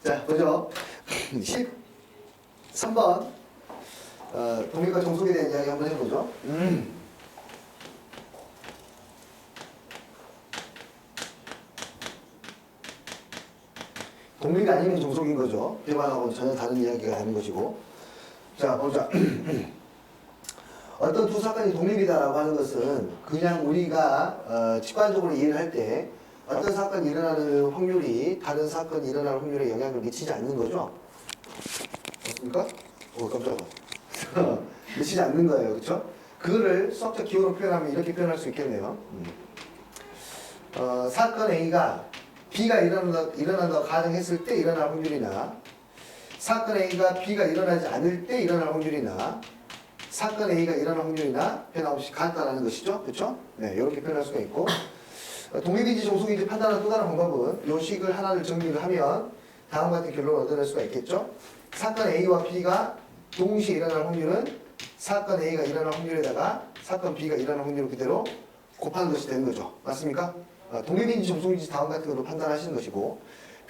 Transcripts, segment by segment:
자, 보죠. 13번. 독립과 종속에 대한 이야기 한번 해보죠. 독립이 아니면 종속인 거죠. 일반하고는 전혀 다른 이야기가 되는 것이고. 자, 보자. 어떤 두 사건이 독립이다라고 하는 것은 그냥 우리가 직관적으로 이해를 할 때 어떤 사건이 일어나는 확률이 다른 사건이 일어날 확률에 영향을 미치지 않는 거죠. 맞습니까? 오, 깜짝이야. 미치지 않는 거예요. 그렇죠? 그거를 수학적 기호로 표현하면 이렇게 표현할 수 있겠네요. 사건 A가 B가 일어난다고 가정했을 때 일어날 확률이나 사건 A가 B가 일어나지 않을 때 일어날 확률이나 사건 A가 일어날 확률이나 변함없이 같다라는 것이죠. 그렇죠? 네, 이렇게 표현할 수가 있고 독립인지 종속인지 판단하는 또 다른 방법은 요 식을 하나를 정리를 하면 다음 같은 결론을 얻어낼 수가 있겠죠. 사건 A와 B가 동시에 일어날 확률은 사건 A가 일어날 확률에다가 사건 B가 일어날 확률을 그대로 곱하는 것이 되는 거죠. 맞습니까? 독립인지 종속인지 다음 같은 걸로 판단하시는 것이고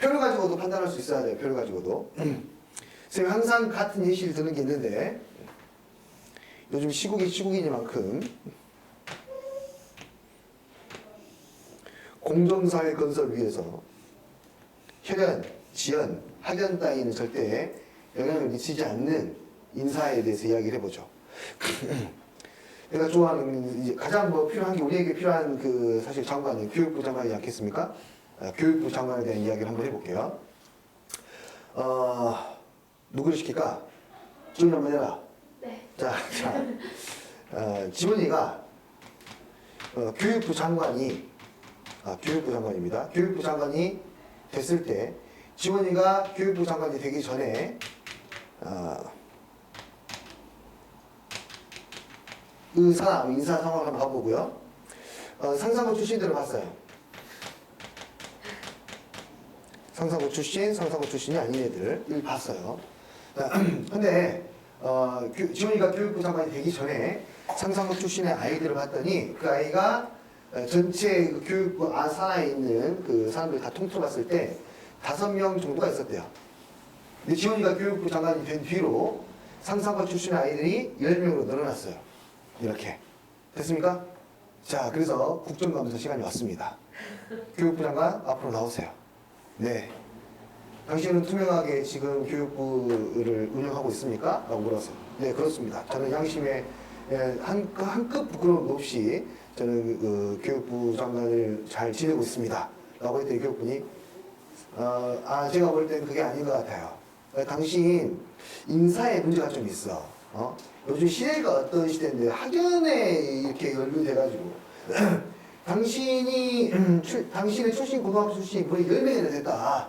표를 가지고도 판단할 수 있어야 돼요. 표를 가지고도. 선생님 항상 같은 예시를 드는 게 있는데 요즘 시국이 시국이니만큼 공정사회 건설 위해서 혈연, 지연, 학연 따위는 절대 영향을 미치지 않는 인사에 대해서 이야기를 해보죠. 내가 좋아하는 이제 가장 뭐 필요한 게 우리에게 필요한 그 사실 장관은 교육부 장관이지 않겠습니까? 교육부 장관에 대한 이야기를 한번 해볼게요. 누구를 시킬까? 질문 한번 해라. 네. 자, 지문이가 교육부 장관이 교육부 장관입니다. 교육부 장관이 됐을 때 지원이가 교육부 장관이 되기 전에 그 사람 인사 상황을 한번 봐보고요. 상사고 출신들을 봤어요. 상사고 출신이 아닌 애들을 봤어요. 근데 지원이가 교육부 장관이 되기 전에 상사고 출신의 아이들을 봤더니 그 아이가 전체 그 교육부 산하에 있는 그 사람들 다 통틀어 봤을 때 5명 정도가 있었대요. 근데 지원이가 교육부 장관이 된 뒤로 상사과 출신의 아이들이 10명으로 늘어났어요. 이렇게. 됐습니까? 자, 그래서 국정감사 시간이 왔습니다. 교육부 장관 앞으로 나오세요. 네. 당신은 투명하게 지금 교육부를 운영하고 있습니까? 라고 물었어요. 네, 그렇습니다. 저는 양심에 한 끗 부끄러움 없이 저는 그 교육부 장관을 잘 지내고 있습니다. 라고 했더니 교육분이 제가 볼 때는 그게 아닌 것 같아요. 당신 인사에 문제가 좀 있어. 요즘 시대가 어떤 시대인데 학연에 이렇게 연루돼가지고 당신의 출신 고등학교 출신이 거의 10명이나 됐다.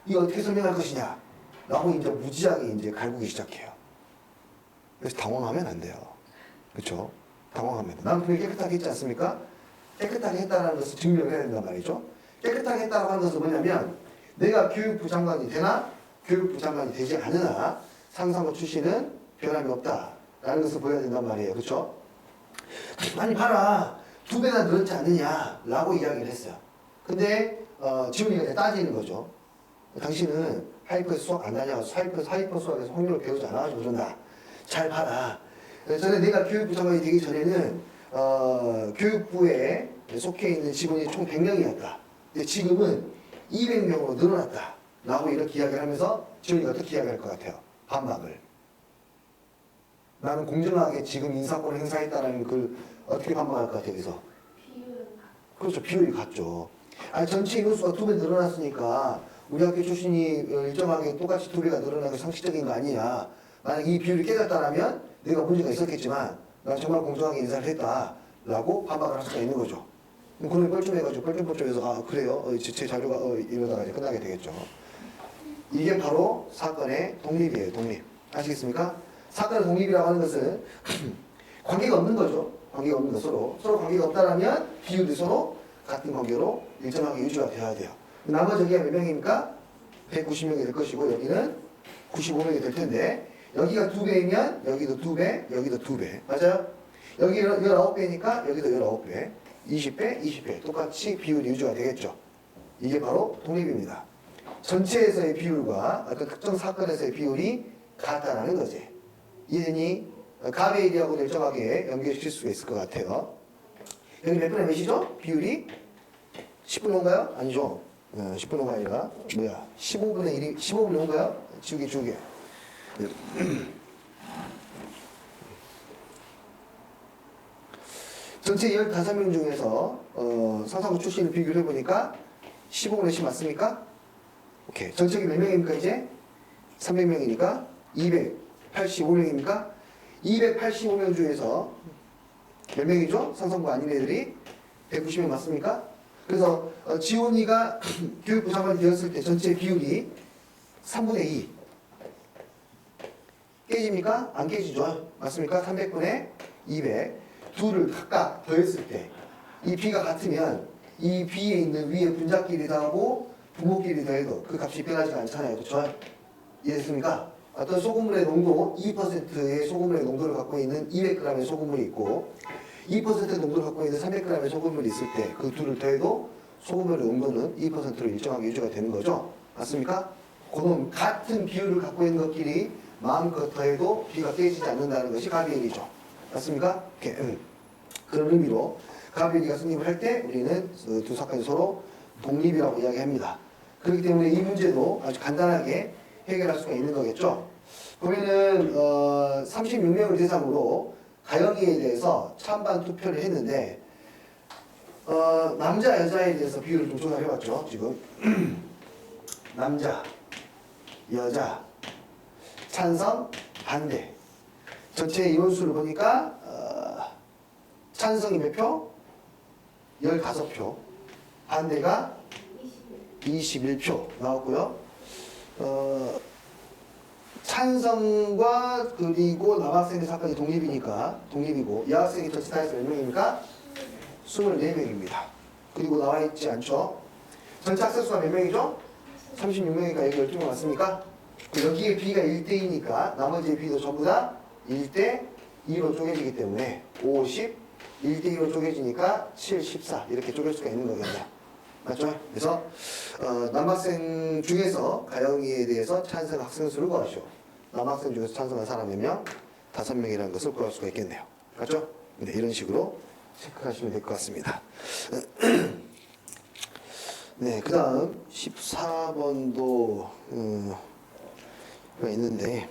이거 어떻게 설명할 것이냐? 라고 이제 무지하게 이제 갈구기 시작해요. 그래서 당황하면 안 돼요. 그렇죠? 당황하면. 나는 분명히 깨끗하게 했지 않습니까? 깨끗하게 했다는 것을 증명을 해야 된단 말이죠. 깨끗하게 했다고 하는 것은 뭐냐면 내가 교육부 장관이 되나 교육부 장관이 되지 않으나 상사고 출신은 변함이 없다라는 것을 보여야 된단 말이에요. 그렇죠? 아니 봐라. 2배나 늘었지 않느냐 라고 이야기를 했어요. 근데 지훈이가 따지는 거죠. 당신은 하이퍼 수학 안 다녀서 하이퍼 수학에서 확률을 배우지 않아가지고 그런다. 잘 봐라. 전에 내가 교육부 장관이 되기 전에는 교육부에 속해 있는 직원이 총 100명이었다. 근데 지금은 200명으로 늘어났다. 라고 이렇게 이야기를 하면서 지훈이가 어떻게 이야기할 것 같아요? 반박을. 나는 공정하게 지금 인사권을 행사했다는 걸 어떻게 반박할 것 같아요? 여기서. 비율은 그렇죠. 비율이 같죠. 전체 인원수가 2배 늘어났으니까 우리 학교 출신이 일정하게 똑같이 2배가 늘어난 게 상식적인 거 아니냐. 만약 이 비율이 깨졌다면 내가 문제가 있었겠지만 난 정말 공정하게 인사를 했다라고 반박을 할 수가 있는 거죠. 그런 뻘쭘해가지고 뻘쭘해서 그래요? 제 자료가 이러다가 이제 끝나게 되겠죠. 이게 바로 사건의 독립이에요. 독립. 아시겠습니까? 사건의 독립이라고 하는 것은 관계가 없는 거죠. 관계가 없는 거 서로 관계가 없다라면 비율이 서로 같은 관계로 일정하게 유지가 돼야 돼요. 나머지 여기가 몇 명입니까? 190명이 될 것이고 여기는 95명이 될 텐데 여기가 2배이면 여기도 2배, 여기도 2배. 맞아요? 여기 19배니까 여기도 19배. 20배, 20배. 똑같이 비율이 유지가 되겠죠. 이게 바로 독립입니다. 전체에서의 비율과 어떤 특정 사건에서의 비율이 같다라는 거지. 이해되니? 값의 일이하고 일정하게 연결시킬 수가 있을 것 같아요. 여기 몇 분의 몇이죠? 비율이? 10분의 5인가요? 아니죠. 10분의 5가 아니라 뭐야? 15분의 1이 15분의 5인가요? 지우개. 전체 15명 중에서 상사고 출신을 비교를 해보니까 15분의 10 맞습니까? 오케이. 전체가 몇 명입니까 이제? 300명이니까 285명입니까? 285명 중에서 몇 명이죠? 상상부 아닌 애들이 190명 맞습니까? 그래서 지원이가 교육부 장관이 되었을 때 전체 비율이 3분의 2 깨집니까? 안 깨지죠? 맞습니까? 300분의 200 둘을 각각 더했을 때 이 B가 같으면 이 B에 있는 위에 분자끼리 더하고 부모끼리 더해도 그 값이 변하지가 않잖아요. 그렇죠? 이해됐습니까? 어떤 소금물의 농도 2%의 소금물의 농도를 갖고 있는 200g의 소금물이 있고 2% 농도를 갖고 있는 300g의 소금물이 있을 때 그 둘을 더해도 소금물의 농도는 2%로 일정하게 유지가 되는 거죠. 맞습니까? 그런 같은 비율을 갖고 있는 것끼리 마음껏 더해도 B가 깨지지 않는다는 것이 가비엘이죠. 맞습니까? 그런 의미로 가비엘이가 성립을 할 때 우리는 두 사건이 서로 독립이라고 이야기합니다. 그렇기 때문에 이 문제도 아주 간단하게 해결할 수가 있는 거겠죠. 보면은 36명을 대상으로 가영이에 대해서 찬반 투표를 했는데 남자 여자에 대해서 비율을 좀 조사해봤죠. 지금 남자 여자 찬성 반대 전체 인원수를 보니까 찬성이 몇 표? 15표 반대가 21표 나왔고요. 찬성과 그리고 남학생의 사건이 독립이고 여학생이 터치타에서 몇 명입니까? 24명입니다. 그리고 나와 있지 않죠? 전체 학생수가 몇 명이죠? 36명이니까 여기 12명 맞습니까? 여기에 B가 1대2니까 나머지의 B도 전부 다 1대2로 쪼개지기 때문에 50, 1대2로 쪼개지니까 7, 14 이렇게 쪼갤 수가 있는 거겠네요. 맞죠? 그래서 남학생 중에서 가영이에 대해서 찬성 학생 수를 구하시오. 남학생 중에서 찬성한 사람 몇 명? 5명이라는 것을 구할 수가 있겠네요. 맞죠? 네, 이런 식으로 체크하시면 될 것 같습니다. 네, 그 다음 14번도 가 있는데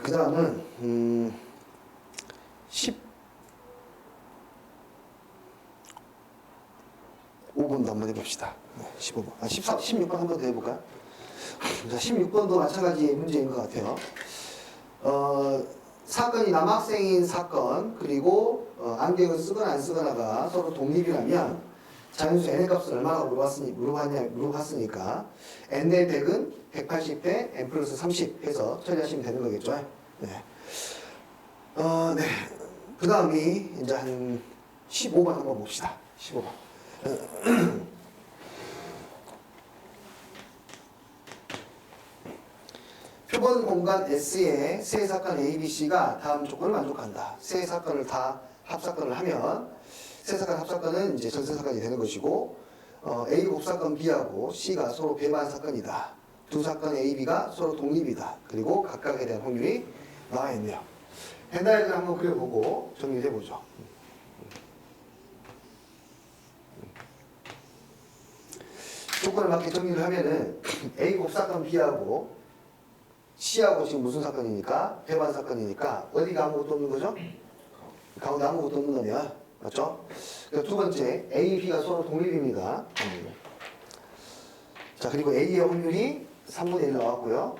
그 다음은 15번도 한번 해봅시다. 15번. 16번 한번 더 해볼까요? 자, 16번도 마찬가지의 문제인 것 같아요. 사건이 남학생인 사건, 그리고 안경을 쓰거나 안 쓰거나가 서로 독립이라면 자연수 n의 값을 얼마나 물어봤으니까 n의 100은 180대 n 플러스 30 해서 처리하시면 되는 거겠죠. 네. 네. 그 다음이 이제 한 15번 한번 봅시다. 15번. 표본 공간 S의 세 사건 A, B, C가 다음 조건을 만족한다. 세 사건을 다 합사건을 하면 세 사건 합사건은 이제 전세 사건이 되는 것이고 A 곱사건 B하고 C가 서로 배반 사건이다. 두 사건 A, B가 서로 독립이다. 그리고 각각에 대한 확률이 나와 있네요. 벤다이어그램 한번 그려보고 정리를 해보죠. 조건을 맞게 정리를 하면은 A 곱사건 B하고 C하고 지금 무슨 사건이니까? 배반 사건이니까 어디가 아무것도 없는 거죠? 가운데 아무것도 없는 거네요. 맞죠? 두 번째 A, B가 서로 독립입니다. 자, 그리고 A의 확률이 3분의 1 나왔고요.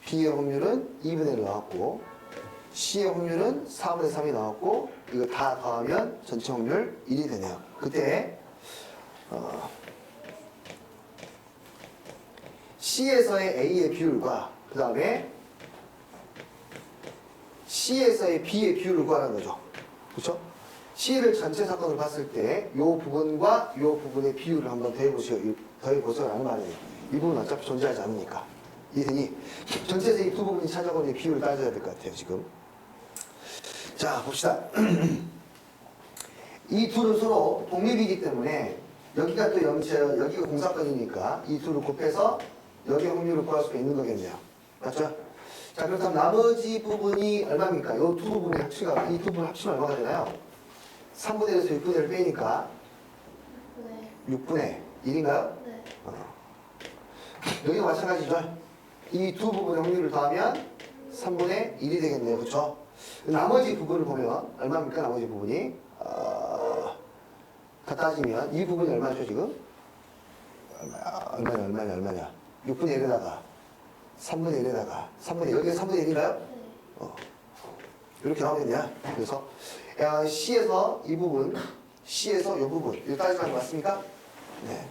B의 확률은 2분의 1 나왔고 C의 확률은 4분의 3이 나왔고 이거 다 더하면 전체 확률 1이 되네요. 그때 C에서의 A의 비율과 그 다음에 C에서의 B의 비율을 구하는 거죠. 그렇죠? C를 전체 사건을 봤을 때 이 부분과 이 부분의 비율을 한번 더해보세요라는 말이에요. 이 부분은 어차피 존재하지 않으니까. 이해되니? 전체에서 이 두 부분이 찾아보는 비율을 따져야 될 것 같아요, 지금. 자, 봅시다. 이 둘은 서로 독립이기 때문에 여기가 또 염체, 여기가 공사건이니까 이 둘을 곱해서 여기의 확률을 구할 수가 있는 거겠네요. 맞죠? 자, 그렇다면 나머지 부분이 얼마입니까? 이 두 부분의 합치가, 이 두 부분 합치면 얼마가 되나요? 3분의 1에서 6분의 1 빼니까 네. 6분의 1인가요? 네. 여기가 마찬가지죠. 이 두 부분의 확률을 더하면 3분의 1이 되겠네요. 그렇죠? 나머지 부분을 보면 얼마입니까? 나머지 부분이 다 따지면 이 부분이 얼마죠 지금? 얼마냐 6분의 1에다가 3분의 1에다가 3분의 1, 여기가 3분의 1인가요? 네. 이렇게 나오겠냐? 그래서 C에서 이 부분, C에서 이 부분 이거 따지면 맞습니까? 네.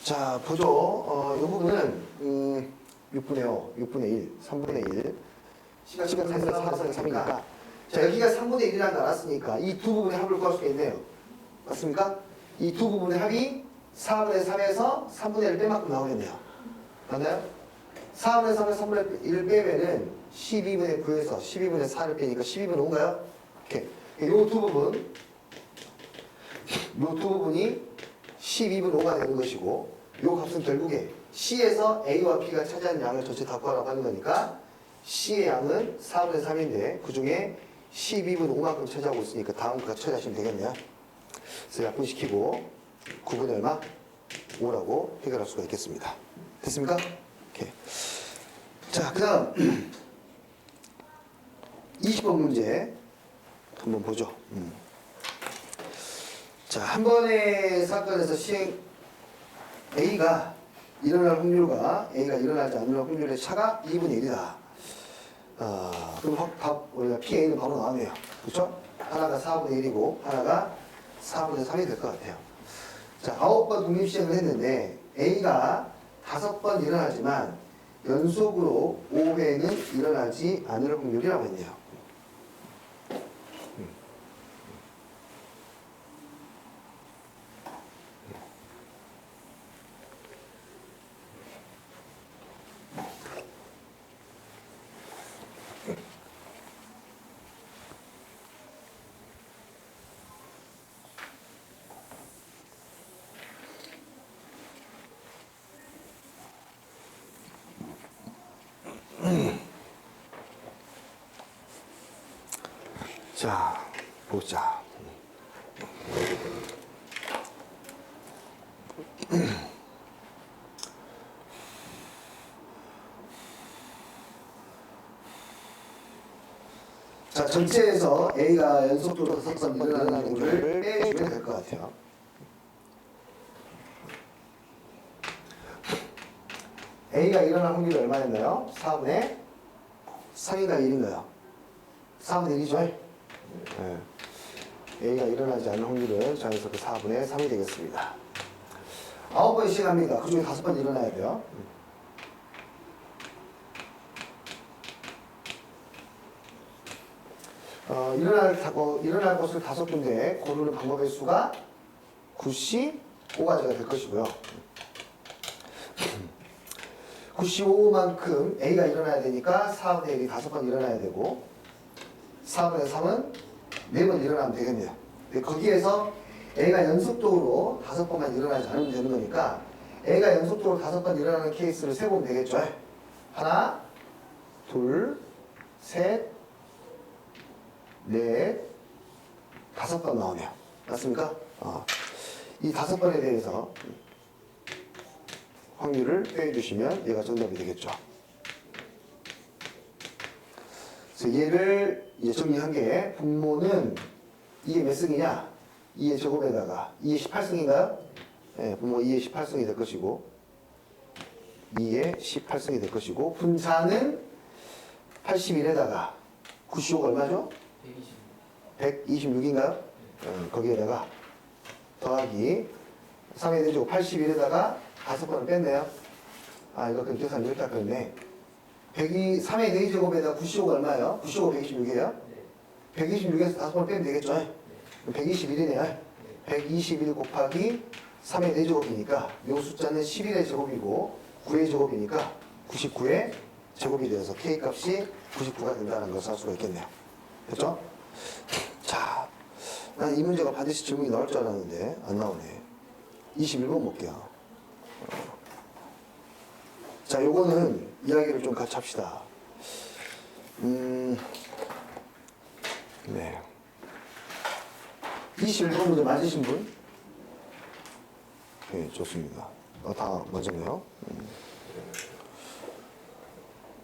자, 보죠. 이 부분은 6분의 5, 6분의 1, 3분의 1 시간 4분의 3이니까 자, 여기가 3분의 1이라는 걸 알았으니까 이 두 부분의 합을 구할 수가 있네요. 맞습니까? 이 두 부분의 합이 4분의 3에서 3분의 1 뺄 만큼 나오겠네요. 맞나요? 4분의 3에서 3분의 1 빼면은 12분의 9에서 12분의 4를 빼니까 12분의 5인가요? 오케이. 요 두 부분, 요 두 부분이 12분의 5가 되는 것이고, 요 값은 결국에 C에서 A와 B가 차지하는 양을 전체 다 구하라고 하는 거니까 C의 양은 4분의 3인데 그 중에 12분의 5만큼 차지하고 있으니까 다음 값 처리하시면 되겠네요. 그래서 약분시키고 9분의 얼마? 5라고 해결할 수가 있겠습니다. 됐습니까? 오케이. 자, 그 다음 20번 문제 한번 보죠. 자, 한 번의 사건에서 시행 A가 일어날 확률과 A가 일어나지 않을 확률의 차가 2분의 1이다. 그럼 우리가 PA는 바로 나오네요. 그렇죠? 하나가 4분의 1이고 하나가 4분의 3이 될 것 같아요. 자, 9번 독립시행을 했는데 A가 5번 일어나지만 연속으로 5회는 일어나지 않을 확률이라고 했네요. 자, 보자. 자, 전체에서 A가 연속적으로 5번 일어나는 확률을 빼주면 될 것 같아요. A가 일어날 확률이 얼마였나요? 4분의 3인가요? 1인가요? 4분의 1이죠? 네. A가 일어나지 않는 확률은 자연스럽게 4분의 3이 되겠습니다. 9번 시행합니다. 그 중에 5번 일어나야 돼요. 일어날 것을 5군데 고르는 방법의 수가 95가지가 될 것이고요. 95만큼 A가 일어나야 되니까 4분의 1이 5번 일어나야 되고 4분의 3은 4번 일어나면 되겠네요. 근데 거기에서 A가 연속적으로 5번만 일어나지 않으면 되는 거니까 A가 연속적으로 5번 일어나는 케이스를 세보면 되겠죠. 하나, 둘, 셋, 넷, 5번 나오네요. 맞습니까? 이 5번에 대해서 확률을 빼주시면 얘가 정답이 되겠죠. 그래서 얘를 이제 정리한 게 분모는 이게 몇 승이냐? 2의 제곱에다가 2의 18승인가요? 네, 분모 2의 18승이 될 것이고 2의 18승이 될 것이고 분자는 81에다가 95가 얼마죠? 126인가요? 거기에다가 더하기 3의 대제곱 81에다가 5번을 뺐네요. 이거 그럼 계산 이렇게 할 거였네. 3의 4제곱에다가 95가 얼마예요? 95 126이에요? 126에서 5번을 빼면 되겠죠? 121이네요. 121 곱하기 3의 4제곱이니까 이 숫자는 11의 제곱이고 9의 제곱이니까 99의 제곱이 되어서 K값이 99가 된다는 것을 알 수가 있겠네요. 됐죠? 자, 난 이 문제가 반드시 질문이 나올 줄 알았는데 안 나오네. 21번 볼게요. 자, 요거는 이야기를 좀 같이 합시다. 네. 21번 문제 맞으신 분? 네, 좋습니다. 다 맞았네요.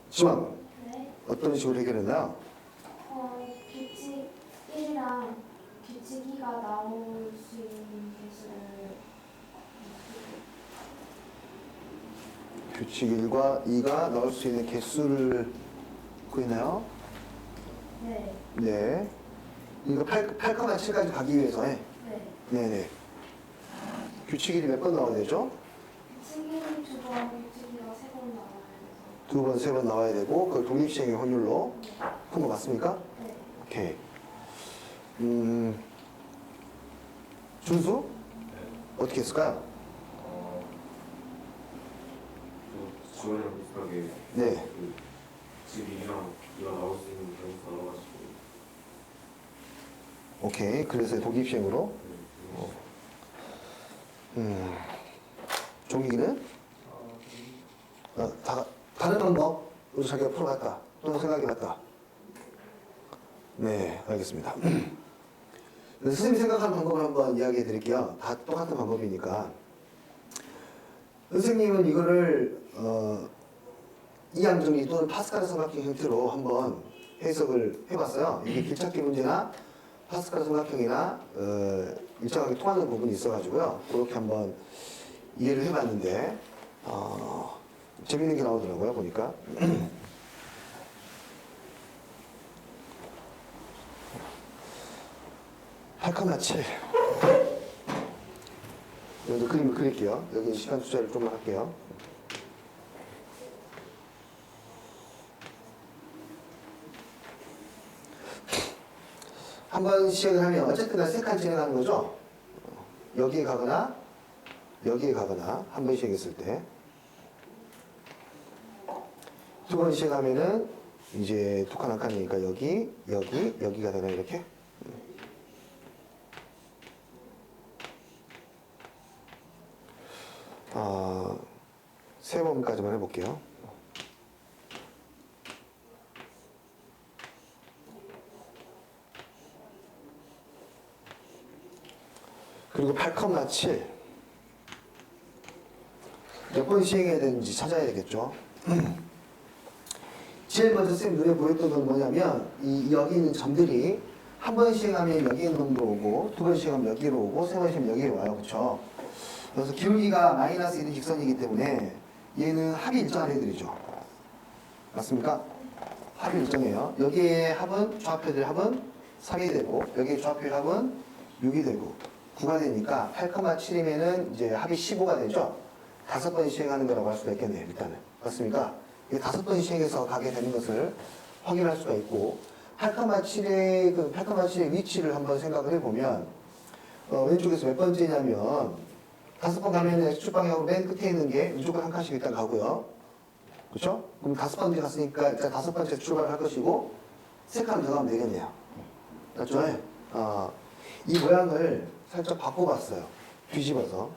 시방, 네. 어떤 식으로 해결했나요? 규칙 1이랑 규칙 2가 나올 수 있는 개수를 규칙 1과 2가 나올 수 있는 개수를 구했나요? 네. 네. 이거 8,7까지 가기 위해서 해. 네. 네네. 규칙 1이 몇 번 나와야 되죠? 규칙 1이 2번, 규칙 2가 3번 나와야 돼서. 2번, 3번 나와야 되고, 그걸 독립시행의 확률로 네. 한 거 맞습니까? 네. 오케이. 준수? 어떻게 했을까요? 지원이랑 비슷하게 네. 집 2랑 2가 나올 수 있는 경우가 나와가지고 오케이. 그래서 독립시행으로. 종이기는? 다른 방법으로 자기가 풀어봤다. 또는 생각해봤다. 네, 알겠습니다. 선생님이 생각하는 방법을 한번 이야기해 드릴게요. 다 똑같은 방법이니까. 선생님은 이거를 이항정리 또는 파스칼 삼각형 형태로 한번 해석을 해봤어요. 이게 길찾기 문제나 파스칼 삼각형이나 일정하게 통하는 부분이 있어가지고요. 그렇게 한번 이해를 해봤는데 재밌는 게 나오더라고요. 보니까. 8,7. 여기도 그림을 그릴게요. 여기 시간 투자를 좀만 할게요. 한 번 시행을 하면 어쨌든 세 칸 진행하는 거죠. 여기에 가거나 여기에 가거나 한 번 시행했을 때 두 번 시행하면은 이제 두 칸 한 칸이니까 여기가 되나 이렇게. 세 번까지만 해볼게요. 그리고 8,7 몇 번 시행해야 되는지 찾아야 되겠죠. 제일 먼저 선생님 눈에 보였던 건 뭐냐면 여기 있는 점들이 한 번 시행하면 여기 있는 놈도 오고 두 번 시행하면 여기로 오고 세 번 시행하면 여기로 와요. 그렇죠? 그래서 기울기가 마이너스 1인 직선이기 때문에 얘는 합이 일정한 애들이죠. 맞습니까? 합이 일정해요. 여기에 합은 좌표들 합은 3이 되고 여기에 좌표의 합은 6이 되고 9가 되니까 8,7이면은 이제 합이 15가 되죠. 5번 시행하는 거라고 할 수가 있겠네요. 일단은. 맞습니까? 이게 5번 시행해서 가게 되는 것을 확인할 수가 있고 8,7의 위치를 한번 생각을 해보면 왼쪽에서 몇 번째냐면 5번 가면 X축 방향으로 맨 끝에 있는 게 무조건 한 칸씩 일단 가고요. 그렇죠? 그럼 5번째 갔으니까 일단 5번째 출발을 할 것이고 3칸 더 가면 되겠네요. 맞죠? 이 모양을 살짝 바꿔봤어요. 뒤집어서.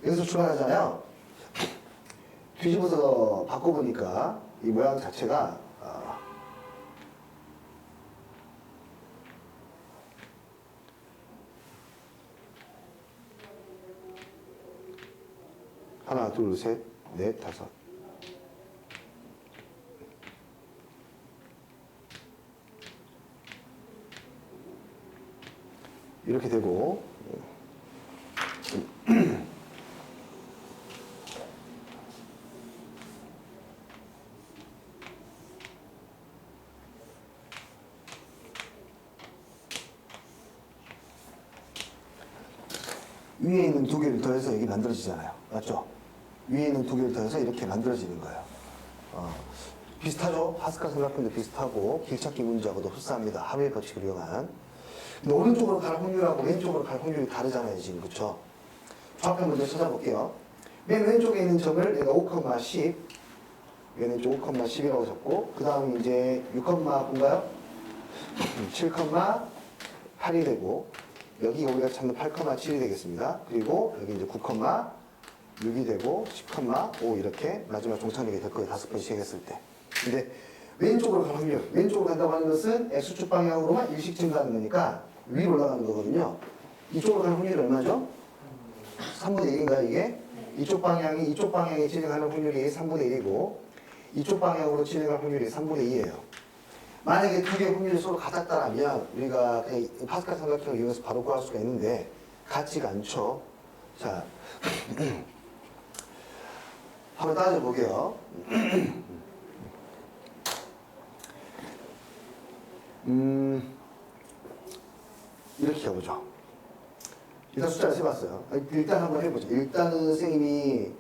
여기서 출발하잖아요. 뒤집어서 바꿔보니까 이 모양 자체가 하나, 둘, 셋, 넷, 다섯. 이렇게 되고 위에 있는 두 개를 더해서 여기 만들어지잖아요. 맞죠? 위에 있는 두 개를 더해서 이렇게 만들어지는 거예요. 비슷하죠? 파스칼 삼각형도 비슷하고 길찾기 문제하고도 흡사합니다. 합의 법칙을 이용한. 근데 오른쪽으로 갈 확률하고 왼쪽으로 갈 확률이 다르잖아요. 지금 그쵸? 좌표 먼저 찾아볼게요. 맨 왼쪽에 있는 점을 내가 5,10 맨 왼쪽 5,10이라고 잡고 그 다음 이제 6,9인가요? 7,8이 되고 여기가 우리가 찾는 8,7이 되겠습니다. 그리고 여기 이제 9,6이 되고 10,5 이렇게 마지막 종착역이 될 거예요. 5번 시행했을 때. 근데 왼쪽으로 갈 확률, 왼쪽으로 간다고 하는 것은 X축 방향으로만 일식 증가하는 거니까 위로 올라가는 거거든요. 이쪽으로 갈 확률이 얼마죠? 3분의 1인가요, 이게? 이쪽 방향이 진행하는 확률이 3분의 1이고, 이쪽 방향으로 진행할 확률이 3분의 2예요. 만약에 두 개의 확률이 서로 같았다면, 우리가 그냥 파스칼 삼각형을 이용해서 바로 구할 수가 있는데, 같지가 않죠. 자, 한번 따져보게요. 이렇게 해보죠. 일단 숫자를 세봤어요. 일단 한번 해보죠. 일단은 선생님이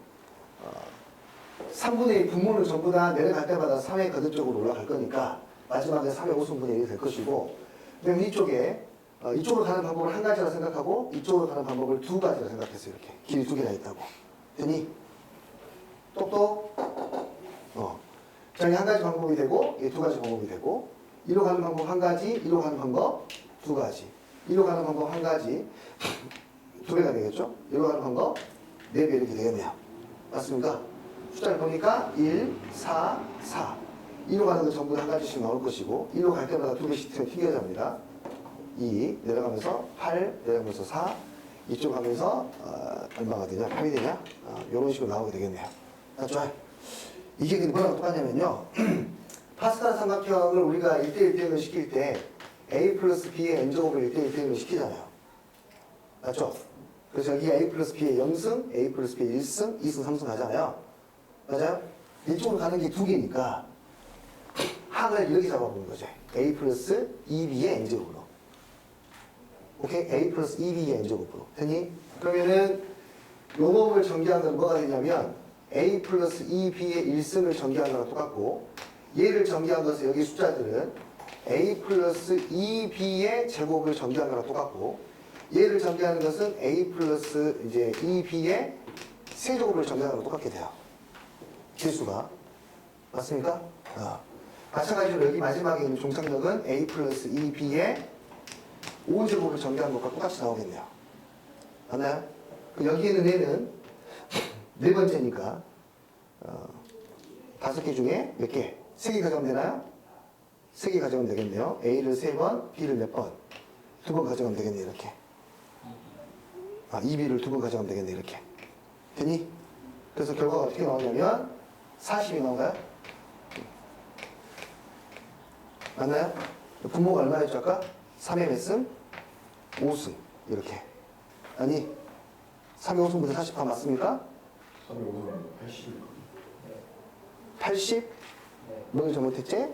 3분의 1 분모를 전부 다 내려갈 때마다 3의 거듭적으로 올라갈 거니까 마지막에 3의 5승분의 1이 될 것이고, 그다음에 이쪽에 이쪽으로 가는 방법을 한 가지라 생각하고 이쪽으로 가는 방법을 두 가지라 생각했어요. 이렇게 길이 두 개나 있다고. 되니? 똑똑? 자, 이게 한 가지 방법이 되고 이게 두 가지 방법이 되고, 이로 가는 방법 한 가지, 이로 가는 방법 두 가지, 이로 가는 방법 한 가지, 두 배가 되겠죠? 이로 가는 방법 네 배 이렇게 되겠네요. 맞습니까? 숫자를 보니까 1, 4, 4. 이로 가는 건 전부 다 한 가지씩 나올 것이고, 이로 갈 때마다 두 개씩 튕겨집니다. 2 내려가면서 8 내려가면서 4 이쪽 가면서 얼마가 되냐? 8이 되냐? 이런 식으로 나오게 되겠네요. 좋아요. 이게 근데 뭐랑 똑같냐면요. 파스칼 삼각형을 우리가 1대1 대응을 시킬 때 A 플러스 B의 n제곱을 1대1 대응을 시키잖아요. 맞죠? 그래서 여기 A 플러스 B의 0승, A 플러스 B의 1승, 2승, 3승 하잖아요. 맞아요? 이쪽으로 가는 게 두 개니까 항을 이렇게 잡아보는 거죠. A 플러스 2B의 n제곱으로. 오케이? A 플러스 2B의 n제곱으로. 됐니? 그러면은 요 놈을 전개한 건 뭐가 되냐면 A 플러스 2B의 1승을 전개한 거랑 똑같고, 얘를 전개한 것은 여기 숫자들은 A 플러스 2B의 제곱을 전개한 거랑 똑같고, 얘를 전개하는 것은 A 플러스 이제 2B의 세제곱을 전개한 거랑 똑같게 돼요. 개수가. 맞습니까? 마찬가지로 여기 마지막에 있는 종착역은 A 플러스 2B의 5제곱을 전개한 것과 똑같이 나오겠네요. 맞나요? 여기에 있는 얘는 네 번째니까 5개 중에 몇 개? 3개 가져가면 되나요? 3개 가져가면 되겠네요. A를 3번, B를 몇 번? 2번 가져가면 되겠네, 이렇게. 2B를 2번 가져가면 되겠네, 이렇게. 되니? 그래서 결과가 어떻게 나오냐면 40이 나온가요? 맞나요? 분모가 얼마였죠, 아까? 3의 몇 승? 5승. 이렇게. 아니, 3의 5승부터 40화 맞습니까? 3의 5승 80. 80? 뭘 잘못했지?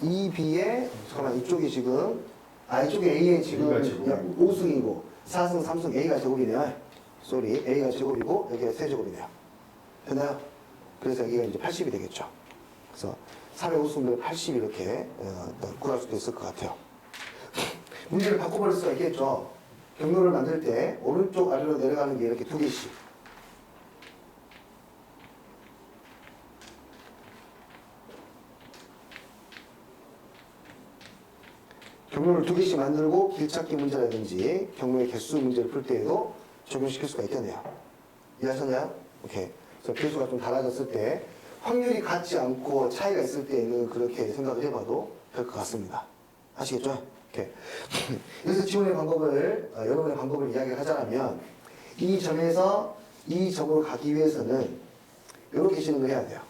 2B에 잠깐만, 이쪽이 지금 이쪽에 A에 지금 A가 제곱이고. 5승이고 4승, 3승 A가 제곱이네요. 쏘리, A가 제곱이고 여기가 세제곱이네요. 됐나요? 그래서 여기가 이제 80이 되겠죠. 그래서 3의 5승을 80 이렇게 구할 수도 있을 것 같아요. 문제를 바꿔버릴 수가 있겠죠. 경로를 만들 때 오른쪽 아래로 내려가는 게 이렇게 두 개씩. 경로를 두 개씩 만들고 길찾기 문제라든지 경로의 개수 문제를 풀 때에도 적용시킬 수가 있겠네요. 이해하셨나요? 오케이. 그래서 개수가 좀 달라졌을 때 확률이 같지 않고 차이가 있을 때는 그렇게 생각을 해봐도 될 것 같습니다. 아시겠죠? 오케이. 그래서 지원의 방법을 여러분의 방법을 이야기를 하자면 이 점에서 이 점으로 가기 위해서는 이렇게 진행을 해야 돼요.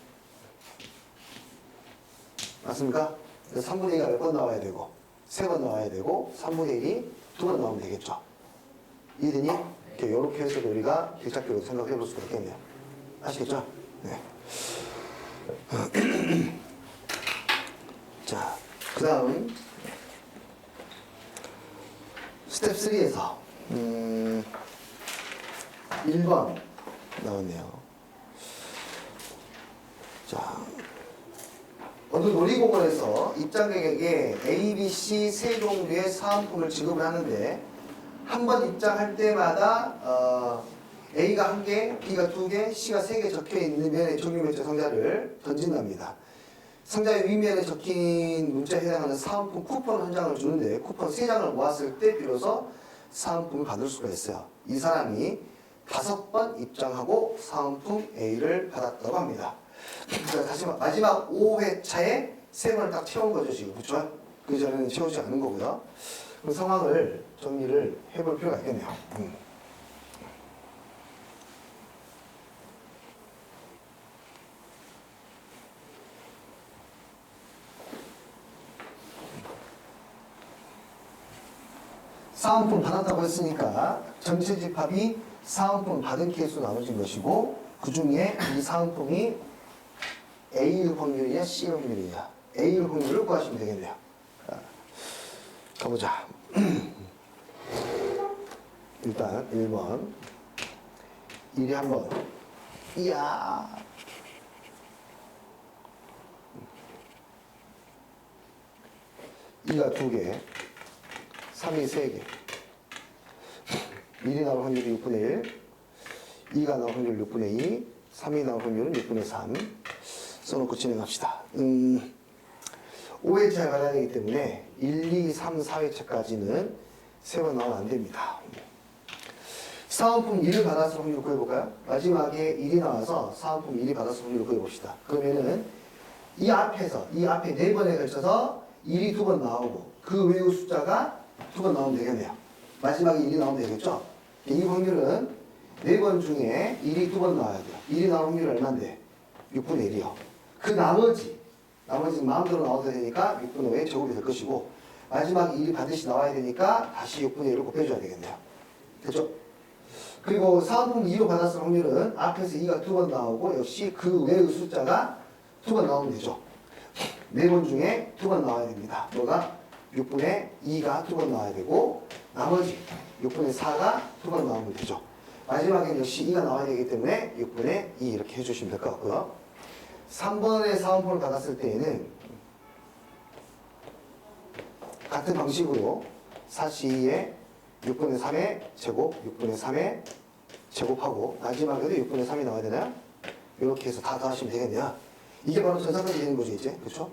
맞습니까? 그래서 3분의 2가 몇 번 나와야 되고 3번 나와야 되고 3분의 1이 2번 나오면 되겠죠. 이해되니? 이렇게 해서도 우리가 길찾기로 생각해 볼 수가 있겠네요. 아시겠죠? 네. 자, 그 다음 스텝 3에서 1번 나왔네요. 자, 어느 놀이공원에서 입장객에게 A, B, C 세 종류의 사은품을 지급을 하는데 한 번 입장할 때마다 A가 1개, B가 2개, C가 3개 적혀있는 면의 종류명체 상자를 던진답니다. 상자의 윗면에 적힌 문자에 해당하는 사은품 쿠폰 한 장을 주는데 쿠폰 3장을 모았을 때 비로소 사은품을 받을 수가 있어요. 이 사람이 5번 입장하고 사은품 A를 받았다고 합니다. 자, 다시 마지막 5회차에 3번을 딱 채운 거죠, 지금. 그렇죠? 그 전에는 채우지 않은 거고요. 그럼 상황을 정리를 해볼 필요가 있겠네요. 사은품 받았다고 했으니까 전체 집합이 사은품 받은 케이스로 나눠진 것이고 그 중에 이 사은품이 A일 확률이냐 C일 확률이냐 A일 확률을 구하시면 되겠네요. 자, 가보자. 일단 1번 1이 한번 이야 2가 2개 3이 3개 1이 나올 확률이 6분의 1 2가 나올 확률 6분의 2 3이 나올 확률은 6분의 3 써놓고 진행합시다. 5회차에 가야 되기 때문에 1, 2, 3, 4회차까지는 3번 나오면 안 됩니다. 사은품 1을 받았을 확률을 구해볼까요? 마지막에 1이 나와서 사은품 1이 받았을 확률을 구해봅시다. 그러면은 이 앞에 4번에 걸쳐서 1이 2번 나오고 그 외의 숫자가 2번 나오면 되겠네요. 마지막에 1이 나오면 되겠죠? 이 확률은 4번 중에 1이 2번 나와야 돼요. 1이 나올 확률이 얼마인데? 6분의 1이요. 그 나머지는 마음대로 나와도 되니까 6분의 5의 제곱이 될 것이고 마지막에 1이 반드시 나와야 되니까 다시 6분의 1을 곱해줘야 되겠네요. 됐죠? 그리고 사은품 2로 받았을 확률은 앞에서 2가 2번 나오고 역시 그 외의 숫자가 2번 나오면 되죠. 4번 중에 2번 나와야 됩니다. 뭐가? 6분의 2가 2번 나와야 되고 나머지 6분의 4가 2번 나오면 되죠. 마지막에는 역시 2가 나와야 되기 때문에 6분의 2 이렇게 해주시면 될 것 같고요. 3번의 사은품을 받았을 때에는 같은 방식으로 4C2에 6분의 3의 제곱, 6분의 3의 제곱하고 마지막에도 6분의 3이 나와야 되나요? 이렇게 해서 다 더하시면 되겠네요. 이게 바로 전사까지 되는 거죠, 이제. 그렇죠?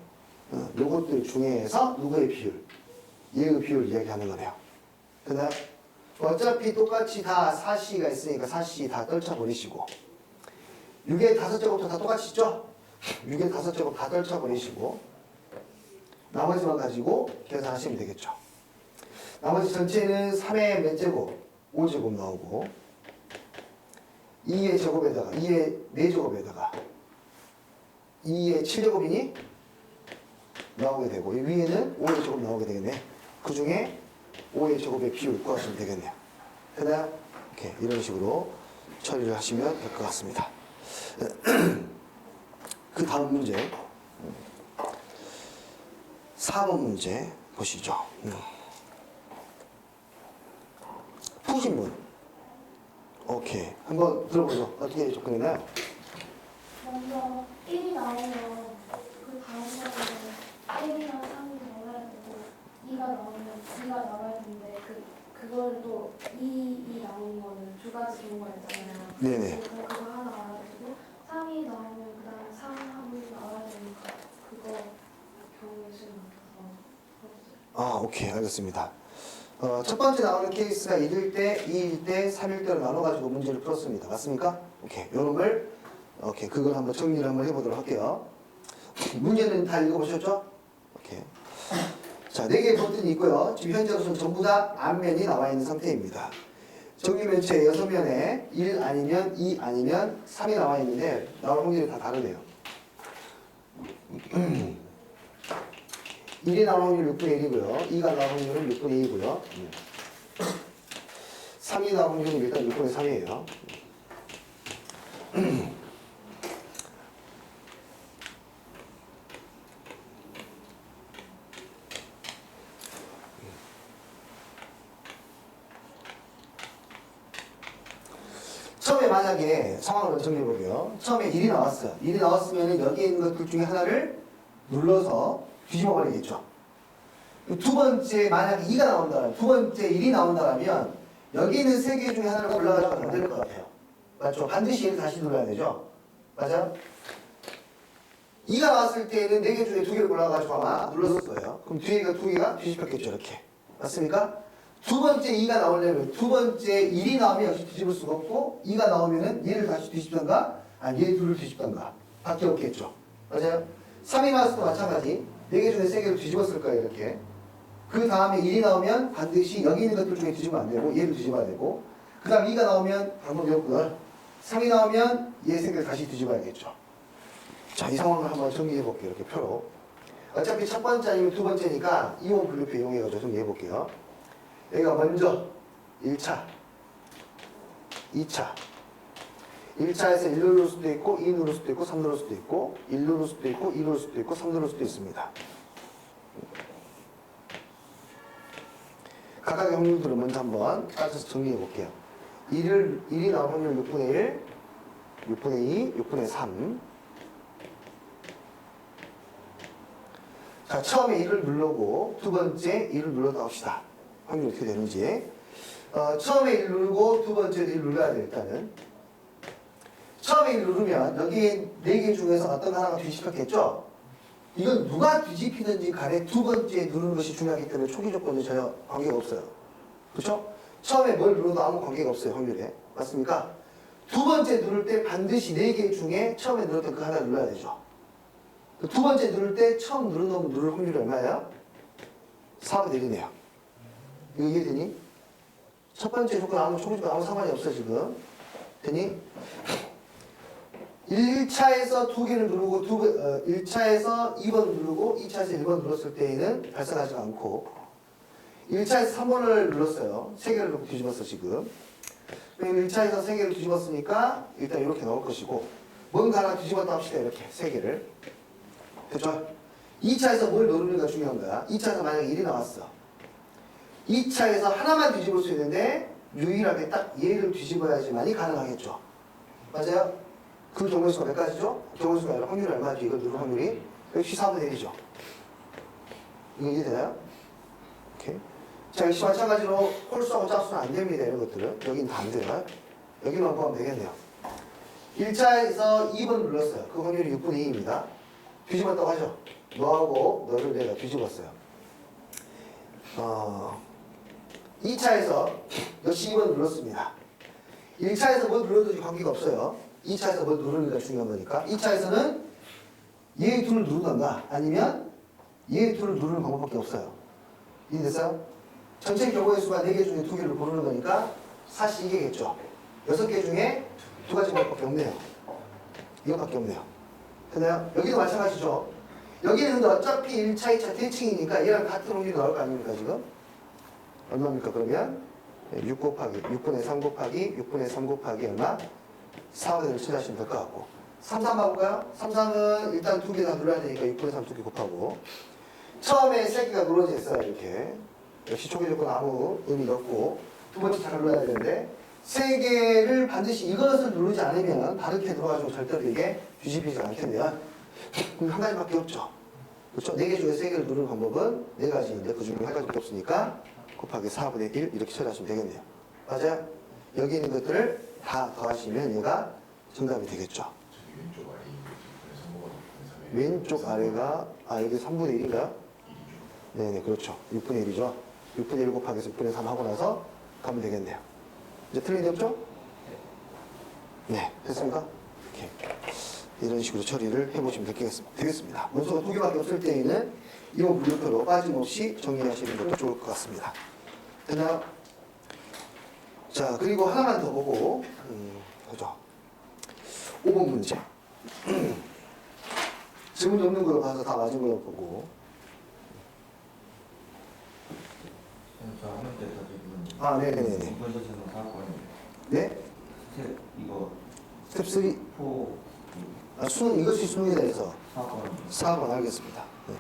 요것들 중에서 누구의 비율, 얘의 비율 이야기하는 거네요. 그다음 어차피 똑같이 다 4C가 있으니까 4C 다 떨쳐버리시고 6의 5제곱도 다 똑같이 있죠? 6의 5제곱 다 떨쳐버리시고 나머지만 가지고 계산하시면 되겠죠. 나머지 전체는 3의 몇 제곱? 5제곱 나오고 2의 제곱에다가 2의 4제곱에다가 2의 7제곱이니 나오게 되고 위에는 5의 제곱 나오게 되겠네. 그 중에 5의 제곱의 비율 구하시면 되겠네요. 그다음 이렇게 이런 식으로 처리를 하시면 될 것 같습니다. 그 다음 문제 4번 문제 보시죠. 푸신 분. 오케이. 한번 들어보죠. 어떻게 접근했나요? 먼저 1이 나오면 그 다음 번에 1이랑 3이 나와야 되고 2가 나오면 2가 나와야 되는데 그걸 또 2이 나오는 거는 두 가지 경우가 있잖아요. 네네. 그래서 그거 하나 알아두고 3이 나오면 그 다음에 3하고 나와야 되니까 그거 경우의 수를 맞춰서 오케이. 알겠습니다. 첫 번째 나오는 케이스가 1일 때, 2일 때, 3일 때로 나눠가지고 문제를 풀었습니다. 맞습니까? 오케이. 요런 걸, 오케이. 그걸 한번 정리를 한번 해보도록 할게요. 문제는 다 읽어보셨죠? 오케이. 자, 4개의 버튼이 있고요. 지금 현재로서는 전부 다 앞면이 나와 있는 상태입니다. 정리면체 6면에 1 아니면 2 아니면 3이 나와 있는데 나올 확률이 다 다르네요. 1이 나올 확률 6분의 1이고요. 2가 나올 확률은 6분의 2이고요. 3이 나올 확률은 일단 6분의 3이에요. 처음에 만약에 상황을 정리해볼게요. 처음에 1이 나왔어요. 1이 나왔으면 여기에 있는 것들 중에 하나를 눌러서 뒤집어 버리겠죠. 두 번째 만약에 2가 나온다면 두 번째 1이 나온다면 여기 있는 세 개 중에 하나를 골라가지고 만들 것 같아요. 맞죠? 반드시 1을 다시 눌러야 되죠. 맞아요? 2가 나왔을 때는 4개 중에 2개를 골라가지고 아마 눌렀을 거예요. 그럼 뒤에가 2개가 뒤집혔겠죠, 이렇게. 맞습니까? 두 번째 2가 나오려면, 두 번째 1이 나오면 역시 뒤집을 수가 없고, 2가 나오면은 얘를 다시 뒤집던가, 아니, 얘 둘을 뒤집던가. 밖에 없겠죠. 맞아요? 3이 나왔을 때 마찬가지. 4개 중에 3개를 뒤집었을 거예요, 이렇게. 그 다음에 1이 나오면 반드시 여기 있는 것들 중에 뒤집으면 안 되고, 얘를 뒤집어야 되고, 그 다음 2가 나오면 방법이 없고요. 3이 나오면 얘 3개를 다시 뒤집어야겠죠. 자, 이 상황을 한번 정리해 볼게요. 이렇게 표로. 어차피 첫 번째 아니면 두 번째니까 이온 분류표 이용해가지고 정리해 볼게요. 여기가 먼저 1차, 2차. 1차에서 1 누를 수도 있고, 2 누를 수도 있고, 3 누를 수도 있고, 1 누를 수도 있고, 2 누를 수도 있고, 3 누를 수도 있습니다. 각각의 확률들을 먼저 한번 따져서 정리해 볼게요. 1이 나올 확률 6분의 1, 6분의 2, 6분의 3. 자, 처음에 1을 누르고 두 번째 1을 눌렀다 합시다. 확률이 어떻게 되는지. 처음에 1 누르고 두 번째 1 눌러야 돼, 일단은. 처음에 1 누르면 여기 4개 중에서 어떤 하나가 뒤집혔겠죠? 이건 누가 뒤집히는지 간에 두 번째 누르는 것이 중요하기 때문에 초기 조건은 전혀 관계가 없어요. 그렇죠? 처음에 뭘 눌러도 아무 관계가 없어요, 확률에. 맞습니까? 두 번째 누를 때 반드시 4개 중에 처음에 눌렀던 그 하나를 눌러야 되죠. 두 번째 누를 때 처음 누르는 누를 확률이 얼마예요? 4분의 1이네요. 이거 이해되니? 첫 번째 조건 초기 조건 아무 상관이 없어, 지금. 되니? 1차에서 2개를 누르고 1차에서 2번 누르고 2차에서 1번 눌렀을 때에는 발생하지 않고 1차에서 3번을 눌렀어요. 3개를 누르고 뒤집었어, 지금. 그럼 1차에서 3개를 뒤집었으니까 일단 이렇게 나올 것이고 뭔가 하나 뒤집었다 합시다, 이렇게 3개를. 됐죠? 2차에서 뭘 누르는가 중요한 거야. 2차에서 만약에 1이 나왔어. 2차에서 하나만 뒤집을 수 있는데 유일하게 딱 얘를 뒤집어야지만이 가능하겠죠. 맞아요? 그 경우의 수가 몇 가지죠? 경우의 수가 아니라 확률이 얼마죠? 이걸 누를 확률이 역시 4분의 1이죠. 이거 이해되나요? 오케이. 자, 역시 마찬가지로 홀수하고 짝수는 안 됩니다. 이런 것들은. 여긴 다 안 돼요. 여기만 보면 되겠네요. 1차에서 2번 눌렀어요. 그 확률이 6분의 2입니다. 뒤집었다고 하죠. 너하고 너를 내가 뒤집었어요. 2차에서 역시 2번 눌렀습니다. 1차에서 뭐 눌러도 관계가 없어요. 2차에서 뭐 누르는 게 중요한 거니까. 2차에서는 얘의 둘을 누르던가 아니면 얘의 둘을 누르는 방법밖에 없어요. 이해됐어요? 전체 경우의 수가 4개 중에 2개를 고르는 거니까 사실 이게겠죠. 6개 중에 2가지 방법밖에 없네요. 이것밖에 없네요. 됐나요? 여기도 마찬가지죠. 여기는 근데 어차피 1차, 2차 대칭이니까 얘랑 같은 확률이 나올 거 아닙니까, 지금? 얼마입니까, 그러면? 6 곱하기, 6분의 3 곱하기, 6분의 3 곱하기 얼마? 4분의 1을 찾으시면 될 것 같고. 3, 3 봐볼까요? 3, 3은 일단 2개 다 눌러야 되니까 6분의 3 2개 곱하고. 처음에 3개가 누러져 있어요, 이렇게. 역시 초기 조건 아무 의미가 없고. 두 번째 잘 눌러야 되는데, 3개를 반드시 이것을 누르지 않으면 다르게 들어가지고 절대로 이게 뒤집히지 않겠네요. 그럼 한 가지밖에 없죠. 그렇죠? 4개 중에 3개를 누르는 방법은 4가지인데 그 중에 한 가지밖에 없으니까 곱하기 4분의 1 이렇게 처리하시면 되겠네요. 맞아요? 여기 있는 것들을 다 더하시면 얘가 정답이 되겠죠. 왼쪽 아래가 여기 3분의 1인가요? 네네, 그렇죠. 6분의 1이죠. 6분의 1 곱하기 6분의 3 하고 나서 가면 되겠네요. 이제 틀린 데 없죠? 네, 됐습니까? 이렇게 이런 식으로 처리를 해보시면 되겠습니다. 문서가 2개밖에 없을 때에는 이런 분류표로 빠짐없이 정리하시는 것도 좋을 것 같습니다. 됐나요? 자, 그리고 하나만 더 보고 보죠. 5번 문제. 질문이 없는 걸 봐서 다 맞은 걸로 보고. 저 하면 때 지금 아, 네네네. 이번 전체는 4번이에요. 네? 이거 스텝 3. 포 수능, 이것이 수능에 대해서 4번 4번 알겠습니다. 네.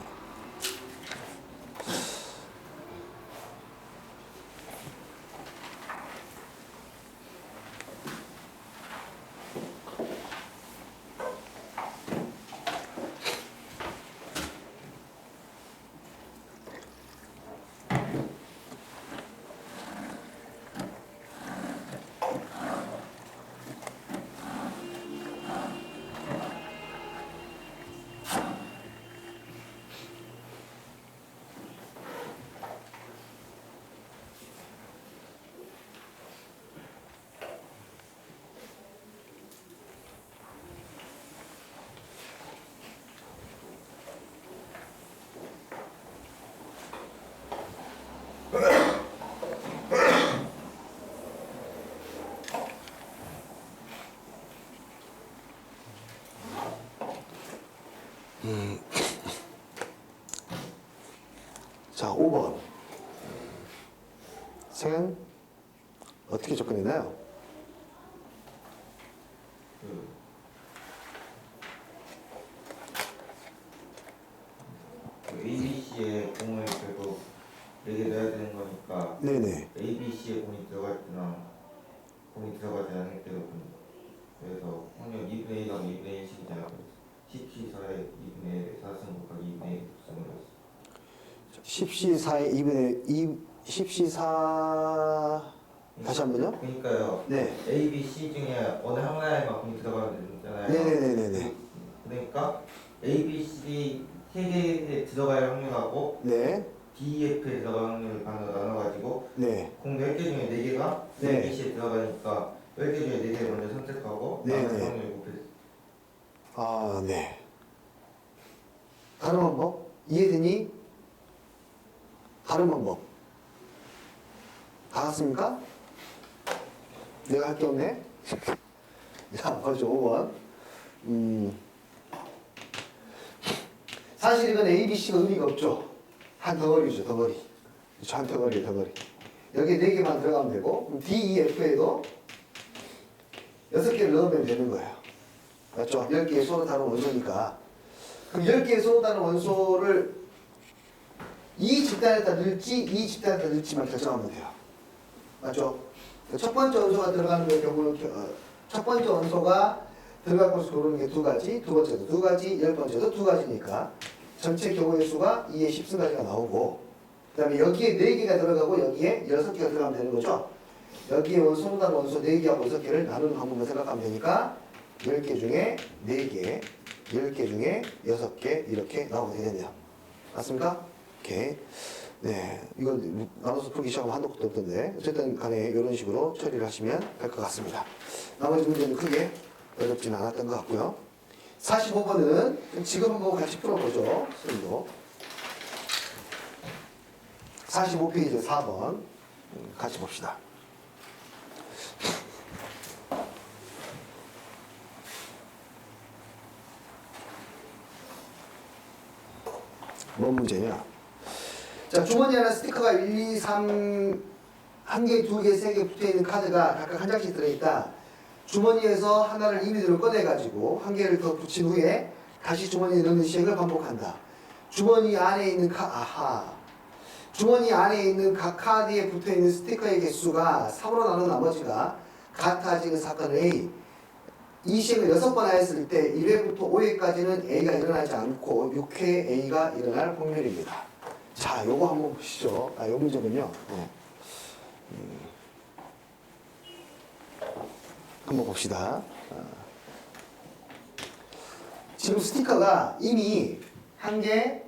학생은 어떻게 접근했나요? ABC의 공을 결국 4개 넣어야 되는 거니까 네네. ABC에 공이 들어갈 때나 공이 들어가지 않을 때로 그래서 확률 2분의 1하고 2분의 1씩이잖아요. 14의 2분의 1, 4승 곱하기 2분의 1 곱승을 했어. 10C4의 2분의 2, 10C4 다시 한 번요? 그러니까요. 네. A, B, C 중에 어느 하나에만 공이 들어가면 되잖아요. 네네네네네. 그러니까 A, B, C 세 개에 들어갈 확률하고 네. D, F에 들어갈 확률을 반으로 나눠가지고 네. 공 10개 중에 4개가 네. A, B, C에 들어가니까 10개 중에 4개 먼저 선택하고 네, 나머지 네. 확률 곱해서 아, 네. 다른 방법? 이해되니? 다른 방법. 다 왔습니까? 내가 할 게 없네? 자, 먼저 5번. 사실 이건 A, B, C가 의미가 없죠. 한 덩어리죠, 덩어리. 그렇죠, 한 덩어리, 덩어리. 여기에 4개만 들어가면 되고, 그럼 D, E, F에도 6개를 넣으면 되는 거예요. 맞죠? 10개의 수로 다른 원소니까. 그럼 10개의 수로 다른 원소를 이 집단에다 넣을지, 이 집단에다 넣을지만 결정하면 돼요. 맞죠? 첫 번째 원소가 들어가는 경우는, 첫 번째 원소가 들어갈 곳을 고르는 게 2가지, 두 번째도 2가지, 10번째도 2가지니까 전체 경우의 수가 2의 10승까지가 나오고, 그 다음에 여기에 4개가 들어가고 여기에 6개가 들어가면 되는 거죠. 여기에 원소, 다른 원소 4개하고 6개를 나누는 방법만 생각하면 되니까 10개 중에 4개, 10개 중에 6개 이렇게 나오게 되겠네요. 맞습니까? 오케이. 네, 이건 나눠서 풀기 시작하면 한도 끝도 없던데 어쨌든 간에 이런 식으로 처리를 하시면 될 것 같습니다. 나머지 문제는 크게 어렵지는 않았던 것 같고요. 45번은 지금 한번 같이 풀어보죠. 선생님도 45페이지 4번 같이 봅시다. 뭔 문제냐? 자, 주머니 안에 스티커가 1, 2, 3, 1개, 2개, 3개 붙어있는 카드가 각각 한 장씩 들어있다. 주머니에서 하나를 이미지로 꺼내가지고 한 개를 더 붙인 후에 다시 주머니에 넣는 시행을 반복한다. 주머니 안에 있는 주머니 안에 있는 각 카드에 붙어있는 스티커의 개수가 3으로 나눈 나머지가 같아지는 사건을 A. 이 시행을 6번 하였을 때 1회부터 5회까지는 A가 일어나지 않고 6회 A가 일어날 확률입니다. 자, 요거 한번 보시죠. 요 문제군요. 한번 봅시다. 지금 스티커가 이미 1개,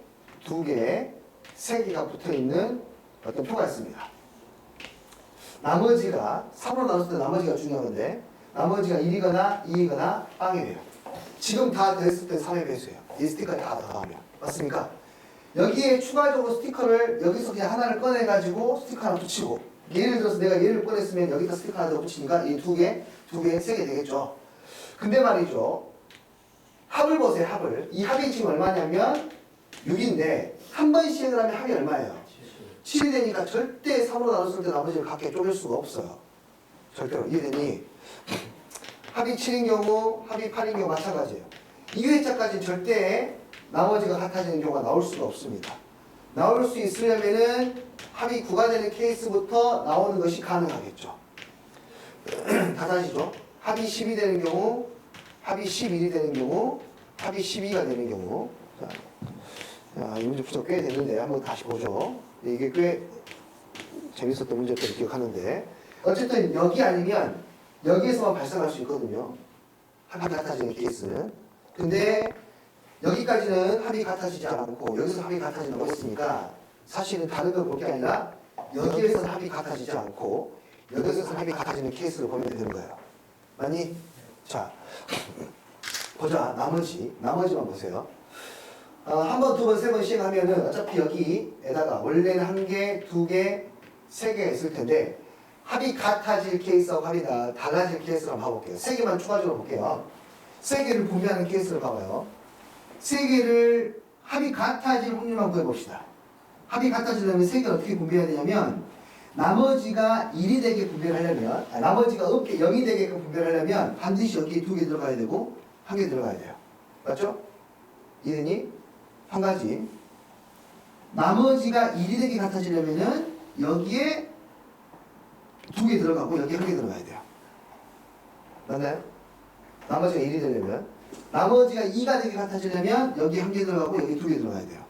2개, 3개가 붙어있는 어떤 표가 있습니다. 나머지가 3으로 나눴을 때 나머지가 중요한 건데 나머지가 1이거나 2이거나 빵이 돼요. 지금 다 됐을 때 3의 배수예요. 이 스티커에 다 더하면. 맞습니까? 여기에 추가적으로 스티커를 여기서 그냥 하나를 꺼내가지고 스티커 하나 붙이고 예를 들어서 내가 얘를 꺼냈으면 여기다 스티커 하나 더 붙이니까 이 2개, 3개 되겠죠. 근데 말이죠. 합을 보세요, 합을. 이 합이 지금 얼마냐면 6인데 한 번 시행을 하면 합이 얼마예요? 7이 되니까 절대 3으로 나눴을 때 나머지를 각게 쪼갤 수가 없어요. 절대로. 이해되니? 합이 7인 경우, 합이 8인 경우 마찬가지예요. 2회차까지는 절대 나머지가 같아지는 경우가 나올 수가 없습니다. 나올 수 있으려면은 합이 9가 되는 케이스부터 나오는 것이 가능하겠죠. 다 다시죠. 합이 10이 되는 경우, 합이 11이 되는 경우, 합이 12가 되는 경우. 자, 이 문제 풀이가 꽤 됐는데 한번 다시 보죠. 이게 꽤 재밌었던 문제들을 기억하는데 어쨌든 여기 아니면 여기에서만 발생할 수 있거든요. 합이 같아지는 케이스는. 근데 여기까지는 합이 같아지지 않고 여기서 합이 같아진다고 했으니까 사실은 다른 걸 볼 게 아니라 여기에서는 합이 같아지지 않고 여기에서 합이 같아지는 케이스를 보면 되는 거예요. 아니? 자, 보자. 나머지만 보세요. 한 번, 두 번, 세 번 시행하면은 어차피 여기에다가 원래는 1개, 2개, 3개가 있을 텐데 합이 같아질 케이스하고 합이 달라질 케이스를 한번 봐볼게요. 3개만 추가적으로 볼게요. 3개를 분배하는 케이스를 봐봐요. 3개를 합이 같아질 확률만 구해봅시다. 합이 같아지려면 3개를 어떻게 분배해야 되냐면 나머지가 1이 되게 분별하려면, 나머지가 없게 0이 되게끔 분별하려면 반드시 여기에 2개 들어가야 되고 1개 들어가야 돼요. 맞죠? 이해되니? 한 가지. 나머지가 1이 되게 같아지려면은 여기에 2개 들어가고 여기에 1개 들어가야 돼요. 맞나요? 나머지가 1이 되려면. 나머지가 2가 되게 같아지려면 여기에 1개 들어가고 여기에 2개 들어가야 돼요.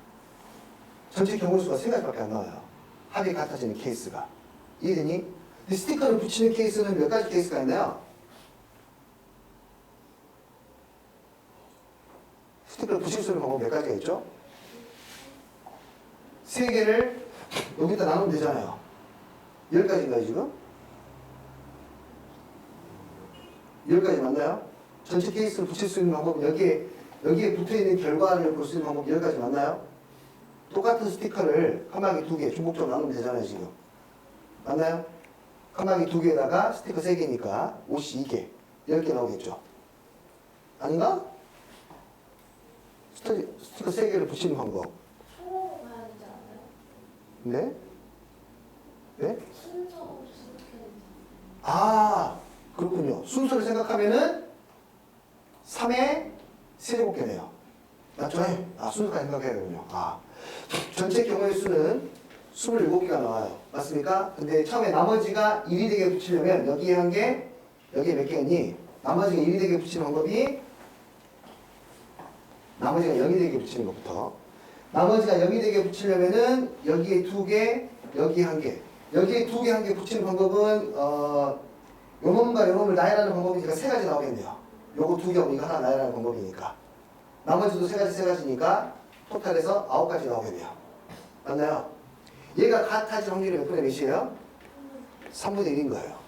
전체 경우수가 3가지밖에 안 나와요. 합이 같아지는 케이스가. 이해되니? 근데 스티커를 붙이는 케이스는 몇 가지 케이스가 있나요? 스티커를 붙일 수 있는 방법 몇 가지가 있죠? 3개를 여기다 나누면 되잖아요. 10가지인가요, 지금? 10가지 맞나요? 전체 케이스를 붙일 수 있는 방법은 여기에 붙어 있는 결과를 볼 수 있는 방법 10가지 맞나요? 똑같은 스티커를 칸막이 2개, 중복적으로 나누면 되잖아요, 지금. 맞나요? 칸막이 2개에다가 스티커 3개니까 옷이 2개, 10개 나오겠죠? 아닌가? 스티커 3개를 붙이는 방법. 초 봐야 되지 않아요? 네? 네? 순서로 생각해야 되지 아, 그렇군요. 순서를 생각하면은 3의 세제곱계네요. 맞죠? 아, 순서까지 생각해야 되군요. 아, 전체 경우의 수는 27개가 나와요. 맞습니까? 근데 처음에 나머지가 1이 되게 붙이려면 여기에 1개, 여기에 몇 개니? 나머지가 1이 되게 붙이는 방법이 나머지가 0이 되게 붙이는 것부터. 나머지가 0이 되게 붙이려면은 여기에 2개, 여기에 1개. 여기에 2개, 1개 붙이는 방법은 요놈과 요놈을 나열하는 방법이니까 3가지 나오겠네요. 요거 2개하고 이거 하나 나열하는 방법이니까. 나머지도 3가지니까 토탈에서 9가지 나오겠네요. 맞나요? 얘가 같아질 확률이 몇 분의 몇이에요? 3분의 1인 거예요.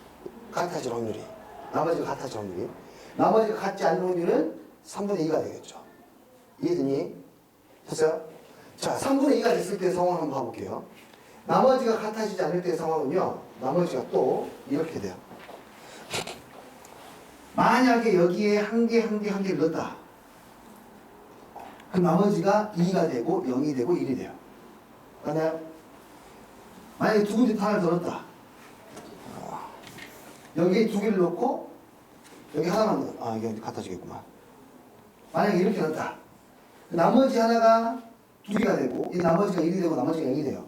같아질 확률이. 나머지가 같아질 확률이. 나머지가 같지 않는 확률은 3분의 2가 되겠죠. 이해되니? 됐어요? 자, 3분의 2가 됐을 때 상황 한번 봐볼게요. 나머지가 같아지지 않을 때의 상황은요, 나머지가 또 이렇게 돼요. 만약에 여기에 1개를 넣었다. 그럼 나머지가 2가 되고 0이 되고 1이 돼요. 맞나요? 만약에 두 군데 하나를 더 넣었다. 여기에 2개를 넣고 여기 하나만 넣어. 아, 이게 같아지겠구만. 만약에 이렇게 넣었다. 나머지 하나가 2개가 되고 이 나머지가 1이 되고 나머지가 0이 돼요.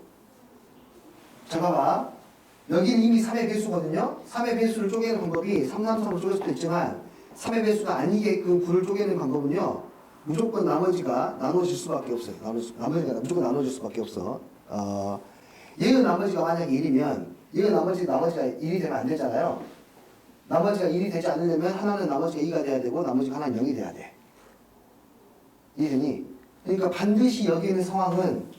자, 봐봐. 여기는 이미 3의 배수거든요. 3의 배수를 쪼개는 방법이 3, 3, 3으로 쪼갤 수도 있지만 3의 배수가 아니게끔 불을 쪼개는 방법은요. 무조건 나머지가 나눠질 수밖에 없어요. 나머지가 무조건 나눠질 수밖에 없어. 얘가 나머지가 만약에 1이면 얘가 나머지가 1이 되면 안 되잖아요. 나머지가 1이 되지 않으려면 하나는 나머지가 2가 돼야 되고 나머지가 하나는 0이 돼야 돼. 이해되니? 그러니까 반드시 여기 있는 상황은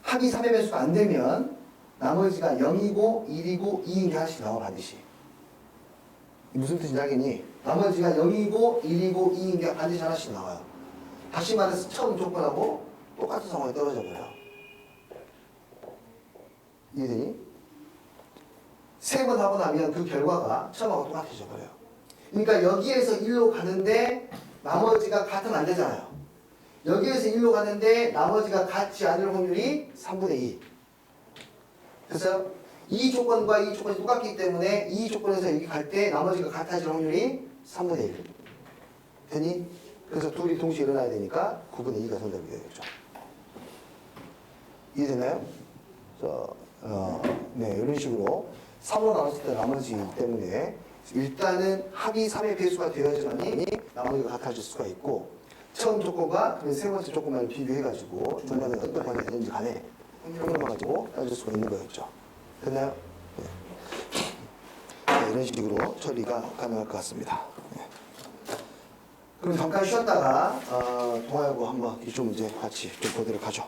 합이 3의 배수가 안 되면 나머지가 0이고 1이고 2인 게 하나씩 나와 반드시. 무슨 뜻인지 알겠니? 나머지가 0이고 1이고 2인 게 반드시 하나씩 나와요. 다시 말해서 처음 조건하고 똑같은 상황에 떨어져 버려요. 이해되니? 3번 하고 나면 그 결과가 처음하고 똑같아져 버려요. 그러니까 여기에서 1로 가는데 나머지가 같으면 안 되잖아요. 여기에서 1로 가는데 나머지가 같지 않을 확률이 3분의 2. 그래서 이 조건과 이 조건이 똑같기 때문에 이 조건에서 여기 갈 때 나머지가 같아질 확률이 3분의 1. 되니? 그래서 둘이 동시에 일어나야 되니까 9분의 2가 정답이 되겠죠. 이해되나요? 네, 이런 식으로 3으로 나눴을 때 나머지 때문에 일단은 합이 3의 배수가 되어야지만이 나머지가 같아질 수가 있고 처음 조건과 세 번째 조건만을 비교해가지고 중간에 어떤 관계가 되는지 간에 평균만 가지고 따질 수가 있는 거였죠. 됐나요? 네. 네, 이런 식으로 처리가 가능할 것 같습니다. 네. 그럼 잠깐 쉬었다가 동아하고 한번 기출 문제 같이 좀 보도록 하죠.